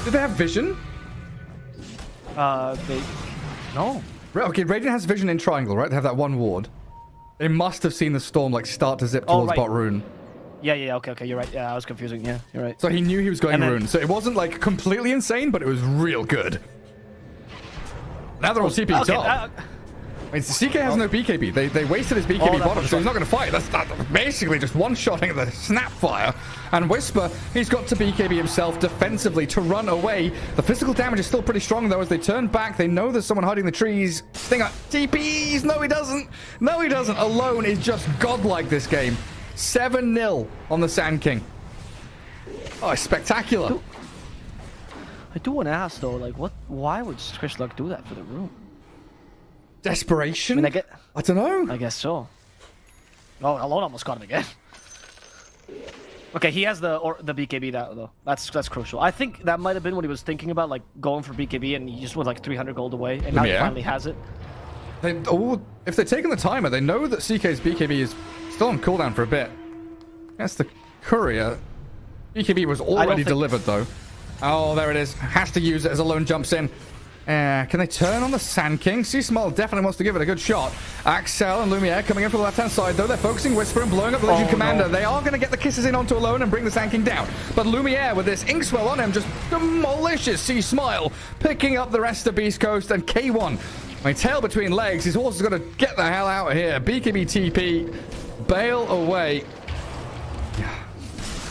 E: Did they have vision?
A: No.
E: Okay, Radiant has vision in triangle, right? They have that one ward. They must have seen the storm like start to zip towards bot rune.
A: Yeah, okay, you're right. Yeah, I was confusing. Yeah, you're right.
E: So he knew he was going
A: And then-
E: rune. So it wasn't like completely insane, but it was real good. Now they're all TP top. I mean, CK has no BKB. They wasted his BKB bottom, so he's not going to fight. That's basically just one-shotting the Snapfire. And Whisper, he's got to BKB himself defensively to run away. The physical damage is still pretty strong, though, as they turn back. They know there's someone hiding in the trees. Stinger, TPs! No, he doesn't! No, he doesn't! Alone is just godlike this game. 7-0 on the Sand King. Oh, it's spectacular.
A: I do want to ask, though, like, why would Chris Luck do that for the room?
E: Desperation?
A: I mean,
E: I don't know.
A: I guess so. Oh, Alone almost got him again. Okay, he has the BKB though. That's crucial. I think that might have been what he was thinking about, like going for BKB, and he just was like 300 gold away, and now he finally has it.
E: If they're taking the timer, they know that CK's BKB is still on cooldown for a bit. That's the courier. BKB was already delivered though. Oh, there it is. Has to use it as Alone jumps in. Can they turn on the Sand King? C-Small definitely wants to give it a good shot. Axel and Lumiere coming in from the left-hand side, though. They're focusing Whisper and blowing up the Legion Commander. No. They are going to get the kisses in onto Alone and bring the Sand King down. But Lumiere, with this Inkswell on him, just demolishes C-Smile, picking up the rest of BeastCoast and K1. I mean, tail between legs. He's also got to get the hell out of here. BKB TP, bail away.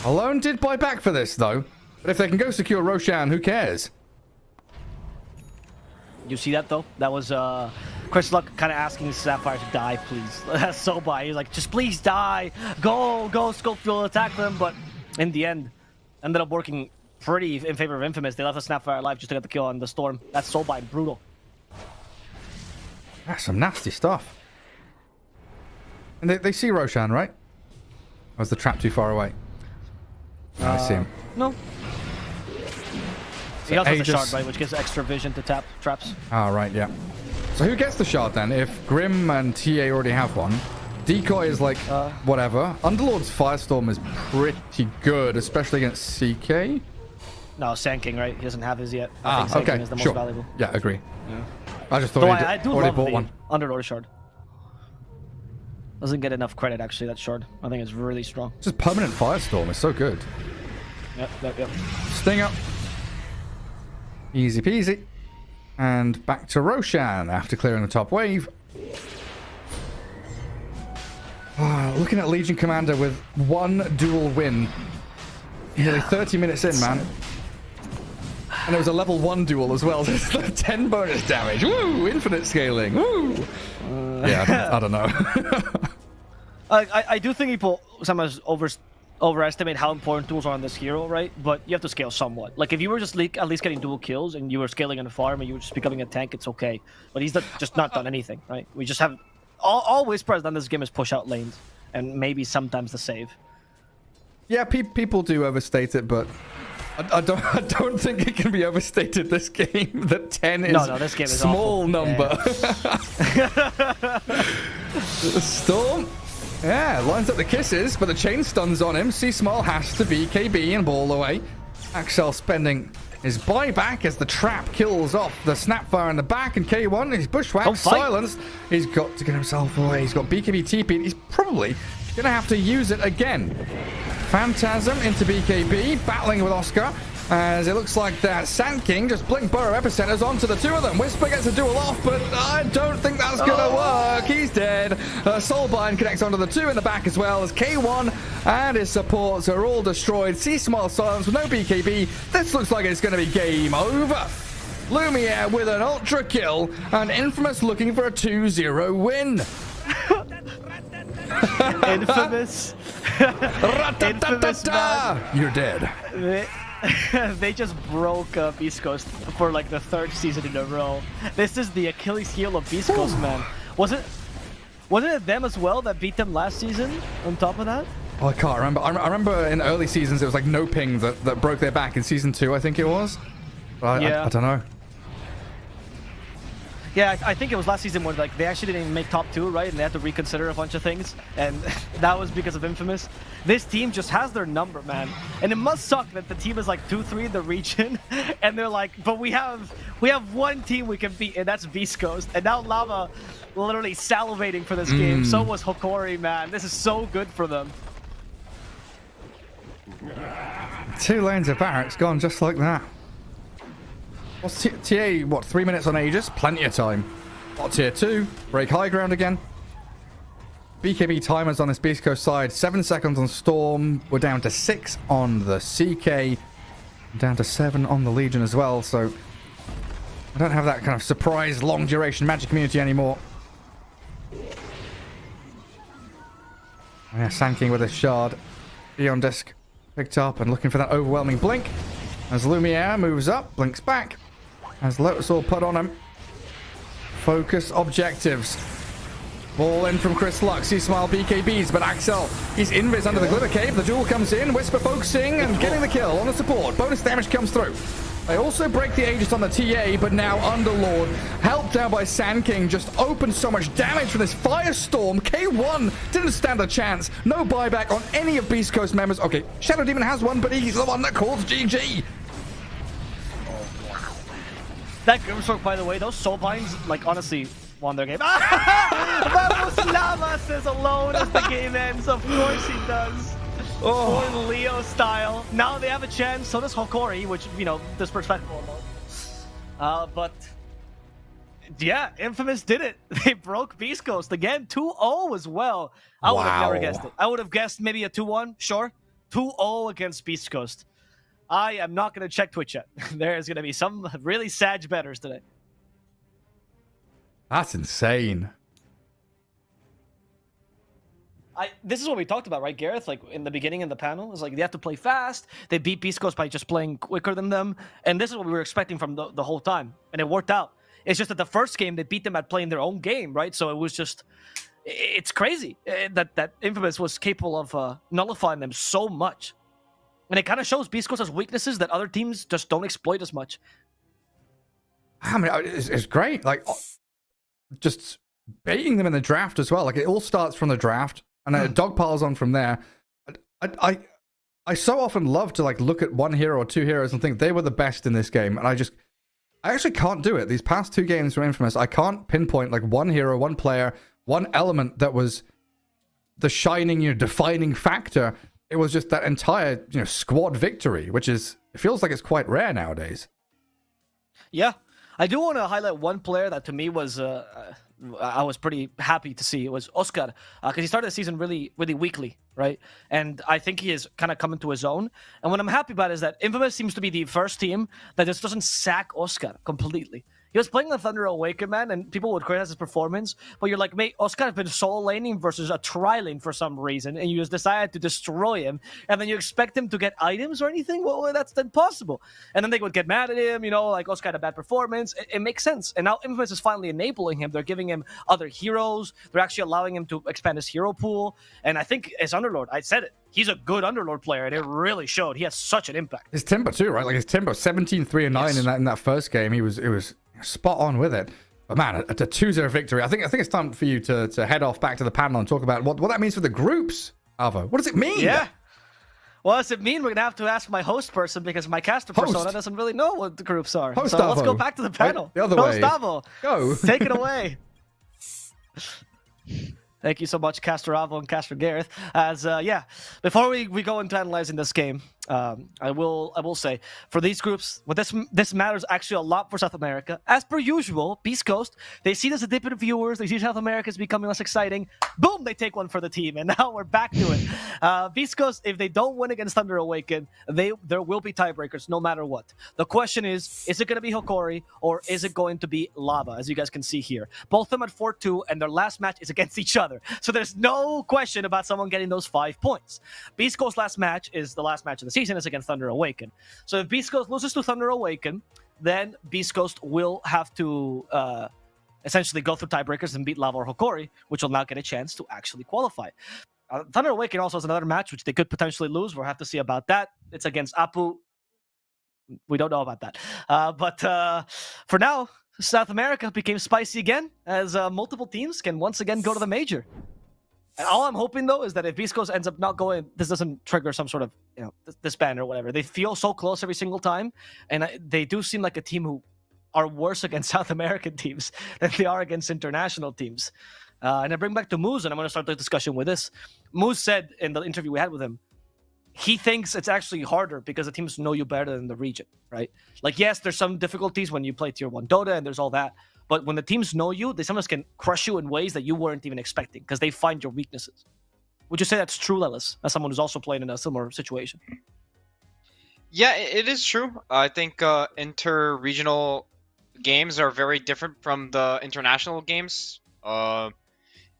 E: Alone did buy back for this, though. But if they can go secure Roshan, who cares?
A: You see that though? That was Chris Luck kind of asking Sapphire to die, please. That's so bad. He's like, just please die. Go, Scopefield, attack them. But in the end, ended up working pretty in favor of Infamous. They left the Snapfire alive just to get the kill on the Storm. That's so bad, brutal.
E: That's some nasty stuff. And they see Roshan, right? Or is the trap too far away? I see him.
A: No. He also has a shard, right, which gives extra vision to tap traps.
E: Ah, right, yeah. So who gets the shard then? If Grim and TA already have one, Decoy is like whatever. Underlord's Firestorm is pretty good, especially against CK.
A: No, Sand King, right? He doesn't have his yet. I think Sand King is the most valuable.
E: Yeah, agree.
A: Yeah.
E: I just thought
A: Though
E: he
A: I do
E: already
A: love
E: bought
A: the
E: one.
A: Underlord shard. Doesn't get enough credit, actually, that shard. I think it's really strong.
E: Just permanent Firestorm is so good.
A: Yep.
E: Stinger. Easy peasy. And back to Roshan after clearing the top wave. Looking at Legion Commander with one dual win. Nearly 30 minutes in, man. And it was a level 1 duel as well. 10 bonus damage. Woo! Infinite scaling. Woo! Yeah, I don't know.
A: I do think people sometimes overestimate how important duels are on this hero, right? But you have to scale somewhat. Like, if you were just at least getting dual kills and you were scaling on the farm and you were just becoming a tank, it's okay. But he's just not done anything, right? We just have... All Whisper has done this game is push out lanes. and maybe sometimes the save.
E: Yeah, people do overstate it, but I don't think it can be overstated this game. That 10 is
A: No, this game is
E: small
A: awful.
E: number. Storm, lines up the kisses, but the chain stuns on him. C-Smile has to BKB and ball away. Axel spending his buyback as the trap kills off the Snapfire in the back, and K1, he's bushwhacked, silenced. He's got to get himself away. He's got BKB TP, and he's probably going to have to use it again. Phantasm into BKB, battling with Oscar, as it looks like that Sand King just blinked Burrow Epicenters onto the two of them. Whisper gets a duel off, but I don't think that's gonna work. He's dead. Soulbind connects onto the two in the back as well, as K1 and his supports are all destroyed. C-Smile silence with no BKB. This looks like it's gonna be game over. Lumiere with an ultra kill, and Infamous looking for a 2-0 win.
A: Infamous. Infamous, man.
E: You're dead.
A: They just broke BeastCoast for like the 3rd season in a row. This is the Achilles heel of BeastCoast, man. Wasn't it them as well that beat them last season on top of that?
E: Oh, I can't remember. I remember in early seasons it was like No Ping that broke their back in season 2, I think it was. But I don't know.
A: Yeah, I think it was last season when like they actually didn't make top 2, right? And they had to reconsider a bunch of things, and that was because of Infamous. This team just has their number, man, and it must suck that the team is like 2-3 in the region, and they're like, but we have one team we can beat, and that's BeastCoast. And now Lava literally salivating for this game. So was Hokori, man. This is so good for them.
E: 2 lanes of barracks gone just like that. What's TA, what, 3 minutes on Aegis? Plenty of time. What, tier 2? Break high ground again. BKB timers on this BeastCoast side. 7 seconds on Storm. We're down to 6 on the CK. Down to 7 on the Legion as well, so I don't have that kind of surprise long duration magic community anymore. Yeah, Sand King with a shard. Beyond disc picked up and looking for that overwhelming blink. As Lumiere moves up, blinks back. As Lotus Orb put on him. Focus objectives. Ball in from Chris Lux. C-Smile BKBs, but Axel, he's invis under the Glitter Cave. The duel comes in. Whisper focusing and getting the kill on the support. Bonus damage comes through. They also break the Aegis on the TA, but now Underlord, helped out by Sand King, just opened so much damage from this Firestorm. K1 didn't stand a chance. No buyback on any of BeastCoast members. Okay, Shadow Demon has one, but he's the one that calls GG.
A: That Grimstroke, by the way, those Soulbinds, like, honestly, won their game. Vamos Lava says alone as the game ends. Of course he does. For Leo style. Now they have a chance. So does Hokori, which, you know, disrespectful alone. But yeah, Infamous did it. They broke BeastCoast again. 2-0 as well. I would have never guessed it. I would have guessed maybe a 2-1. Sure. 2-0 against BeastCoast. I am not going to check Twitch yet. There's going to be some really sad betters today.
E: That's insane.
A: This is what we talked about, right, Gareth? Like in the beginning of the panel, it's like they have to play fast. They beat BeastCoast by just playing quicker than them, and this is what we were expecting from the whole time, and it worked out. It's just that the first game they beat them at playing their own game, right? So it was just, it's crazy that Infamous was capable of nullifying them so much, and it kind of shows BeastCoast has weaknesses that other teams just don't exploit as much.
E: I mean, it's great. Like just baiting them in the draft as well. Like it all starts from the draft. And then it dog piles on from there. I so often love to like look at one hero or two heroes and think they were the best in this game. And I actually can't do it. These past 2 games from Infamous, I can't pinpoint like one hero, one player, one element that was the shining, defining factor. It was just that entire, squad victory, which is, it feels like it's quite rare nowadays.
A: Yeah. I do want to highlight one player that to me was I was pretty happy to see. It was Oscar, because he started the season really, really weakly, right? And I think he is kind of coming to his own. And what I'm happy about is that Infamous seems to be the first team that just doesn't sack Oscar completely. He was playing the Thunder Awaken, man, and people would criticize his performance, but you're like, mate, Oscar has been solo laning versus a tri-lane for some reason, and you just decided to destroy him, and then you expect him to get items or anything? Well, that's impossible. And then they would get mad at him, like Oscar had a bad performance. It makes sense. And now Infamous is finally enabling him. They're giving him other heroes. They're actually allowing him to expand his hero pool. And I think as Underlord, I said it, he's a good Underlord player, and it really showed. He has such an impact.
E: His tempo too, right? Like his tempo, 17, 3 and 9
A: Yes.
E: in that first game. It was spot on with it. But man, a 2-0 victory. I think it's time for you to head off back to the panel and talk about what that means for the groups, Alvo. What does it mean?
A: Yeah. Well, does it mean we're gonna have to ask my host person because my caster persona doesn't really know what the groups are?
E: Host
A: so let's
E: Davo.
A: go back to the panel.
E: Right, the other
A: host
E: way.
A: Davo,
E: Go.
A: take it away. Thank you so much, Caster Avo and Caster Gareth. As before we go into analyzing this game, I will say for these groups, this matters actually a lot for South America. As per usual, BeastCoast, they see there's a dip in viewers. They see South America is becoming less exciting. Boom, they take one for the team, and now we're back to it. BeastCoast, if they don't win against Thunder Awaken, there will be tiebreakers no matter what. The question is it going to be Hokori or is it going to be Lava? As you guys can see here, both of them at 4-2, and their last match is against each other. So there's no question about someone getting those 5 points. BeastCoast's last match is the last match of the season, is against Thunder Awaken. So if BeastCoast loses to Thunder Awaken, then BeastCoast will have to essentially go through tiebreakers and beat Lava or Hokori, which will now get a chance to actually qualify. Thunder Awaken also has another match which they could potentially lose. We'll have to see about that. It's against Apu. We don't know about that. But for now, South America became spicy again, as multiple teams can once again go to the major. And all I'm hoping, though, is that if BeastCoast ends up not going, this doesn't trigger some sort of, disband or whatever. They feel so close every single time, and they do seem like a team who are worse against South American teams than they are against international teams. And I bring back to Moose, and I'm going to start the discussion with this. Moose said in the interview we had with him, he thinks it's actually harder because the teams know you better than the region, right? Like, yes, there's some difficulties when you play Tier 1 Dota, and there's all that. But when the teams know you, they sometimes can crush you in ways that you weren't even expecting because they find your weaknesses. Would you say that's true, Lelis, as someone who's also playing in a similar situation?
B: Yeah, it is true. I think inter-regional games are very different from the international games.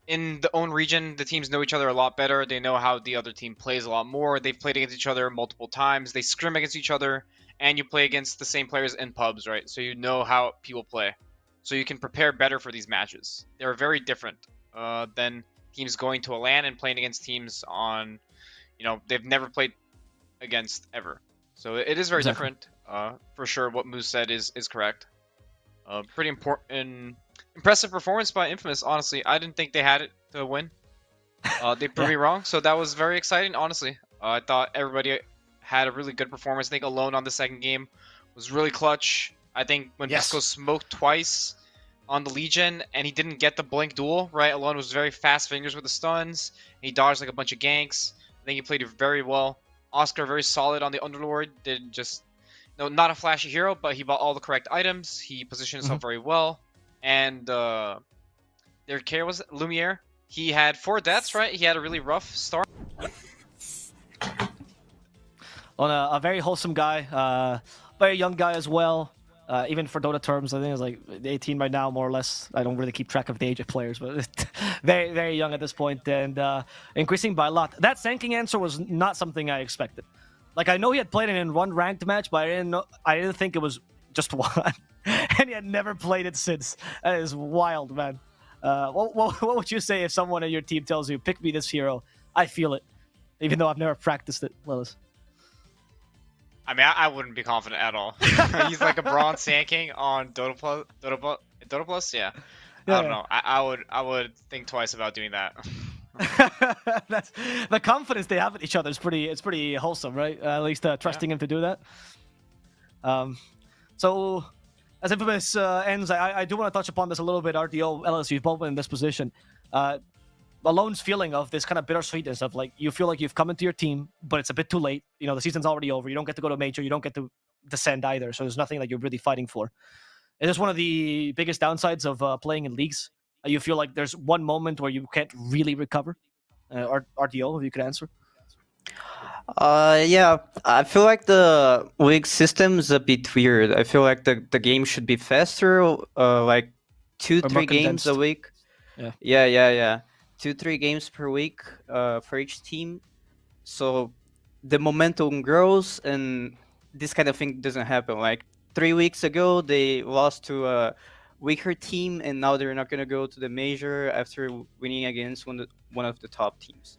B: In the own region, the teams know each other a lot better. They know how the other team plays a lot more. They've played against each other multiple times. They scrim against each other, and you play against the same players in pubs, right? So you know how people play. So you can prepare better for these matches. They're very different than teams going to a LAN and playing against teams on, they've never played against ever. So it is very different. For sure, what Moose said is correct. Pretty impressive performance by Infamous, honestly. I didn't think they had it to win. They proved me wrong, so that was very exciting, honestly. I thought everybody had a really good performance. I think Alone on the second game was really clutch. I think when BeastCoast smoked twice on the Legion and he didn't get the blink duel, right? Alone was very fast fingers with the stuns. He dodged like a bunch of ganks. I think he played it very well. Oscar very solid on the Underlord. Did just not a flashy hero, but he bought all the correct items. He positioned himself very well. And their carry was Lumiere. He had 4 deaths, right? He had a really rough start.
A: On a very wholesome guy, very young guy as well. Even for Dota terms, I think it's like 18 right now, more or less. I don't really keep track of the age of players, but very, very young at this point and increasing by a lot. That Sanking answer was not something I expected. Like, I know he had played it in one ranked match, but I didn't think it was just one. And he had never played it since. That is wild, man. What would you say if someone on your team tells you, pick me this hero? I feel it, even though I've never practiced it, Lilith.
B: I mean, I wouldn't be confident at all. He's like a bronze Sanking on Dota Plus. Yeah. I don't know. I would think twice about doing that.
A: That's the confidence they have in each other is pretty wholesome, right? At least trusting him to do that. So as Infamous ends, I do want to touch upon this a little bit. RDO, LSU, you've both been in this position. Alone's feeling of this kind of bittersweetness of like you feel like you've come into your team, but it's a bit too late. The season's already over. You don't get to go to major. You don't get to descend either. So there's nothing that you're really fighting for. Is this one of the biggest downsides of playing in leagues? You feel like there's one moment where you can't really recover? RDO, if you could answer.
C: Yeah, I feel like the league system is a bit weird. I feel like the game should be faster, like two,
A: Or more
C: 3 games a
A: condensed.
C: week.
A: Yeah.
C: Yeah. 2, 3 games per week, for each team. So the momentum grows, and this kind of thing doesn't happen. Like 3 weeks ago, they lost to a weaker team, and now they're not gonna go to the major after winning against one of the top teams.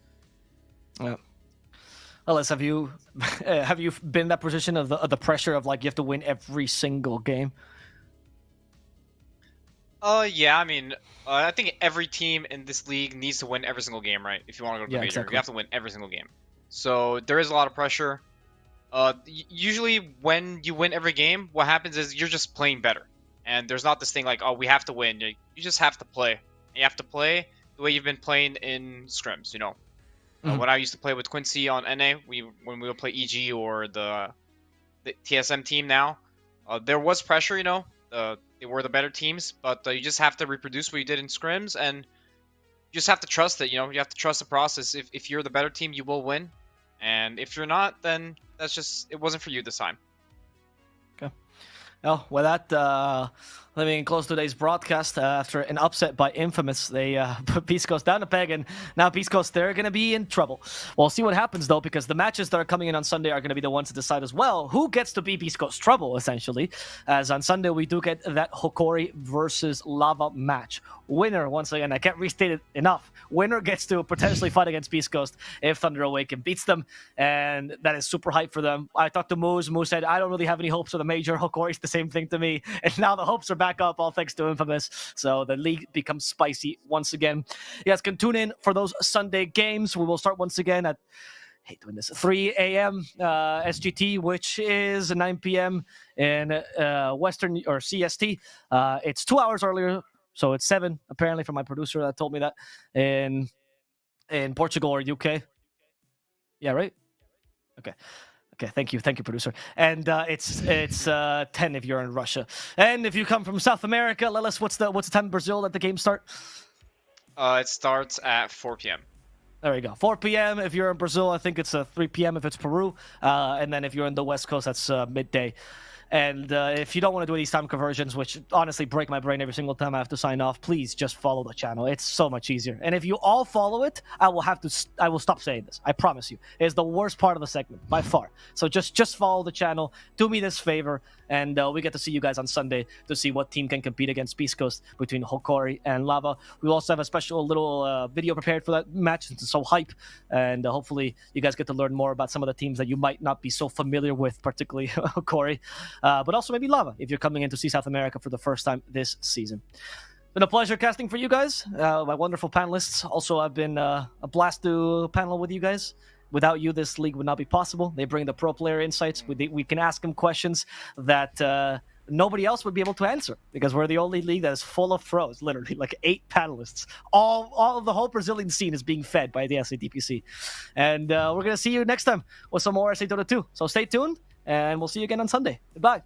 A: Yeah. Ellis, have you been in that position of the pressure of like you have to win every single game?
B: Yeah, I mean, I think every team in this league needs to win every single game, right? If you want to go to the
A: Yeah,
B: major,
A: exactly.
B: you have to win every single game. So there is a lot of pressure. Usually when you win every game, what happens is you're just playing better, and there's not this thing like, oh, we have to win. You just have to play. You have to play the way you've been playing in scrims. You know, when I used to play with Quincy on NA, when we would play EG or the TSM team now, there was pressure. You know, they were the better teams, but you just have to reproduce what you did in scrims, and you just have to trust it. You know, you have to trust the process. If you're the better team, you will win, and if you're not, then that's just, it wasn't for you this time.
A: Okay. Well, with that, let me close today's broadcast. After an upset by Infamous, they put BeastCoast down a peg, and now BeastCoast, they're going to be in trouble. We'll see what happens, though, because the matches that are coming in on Sunday are going to be the ones to decide as well who gets to be BeastCoast trouble, essentially. As on Sunday, we do get that Hokori versus Lava match. Winner, once again, I can't restate it enough, winner gets to potentially fight against BeastCoast if Thunder Awaken beats them, and that is super hype for them. I talked to Moose. Moose said, I don't really have any hopes for the major. Hokori's the same thing to me, and now the hopes are back up, all thanks to Infamous. So the league becomes spicy once again. You guys can tune in for those Sunday games. We will start once again at, I hate doing this, 3 a.m. SGT, which is 9 p.m. in Western or CST. It's 2 hours earlier, so it's 7 apparently from my producer that told me that in Portugal or UK. Yeah, right. Okay. Okay, thank you, producer. And it's 10 if you're in Russia, and if you come from South America, Lilith, what's the time in Brazil that the games start?
B: It starts at 4 p.m.
A: There you go, 4 p.m. if you're in Brazil. I think it's 3 p.m. if it's Peru, and then if you're in the West Coast, that's midday. And if you don't want to do these time conversions, which honestly break my brain every single time I have to sign off, please just follow the channel. It's so much easier. And if you all follow it, I will stop saying this. I promise you. It is the worst part of the segment by far. So just follow the channel. Do me this favor, and we get to see you guys on Sunday to see what team can compete against BeastCoast between Hokori and Lava. We also have a special little video prepared for that match since it's so hype, and hopefully you guys get to learn more about some of the teams that you might not be so familiar with, particularly Hokori. But also maybe Lava if you're coming in to see South America for the first time this season. Been a pleasure casting for you guys, my wonderful panelists. Also, I've been a blast to panel with you guys. Without you, this league would not be possible. They bring the pro player insights. We can ask them questions that nobody else would be able to answer, because we're the only league that is full of pros, literally like 8 panelists. All of the whole Brazilian scene is being fed by the DPC. And we're going to see you next time with some more SA Dota 2. So stay tuned, and we'll see you again on Sunday. Goodbye.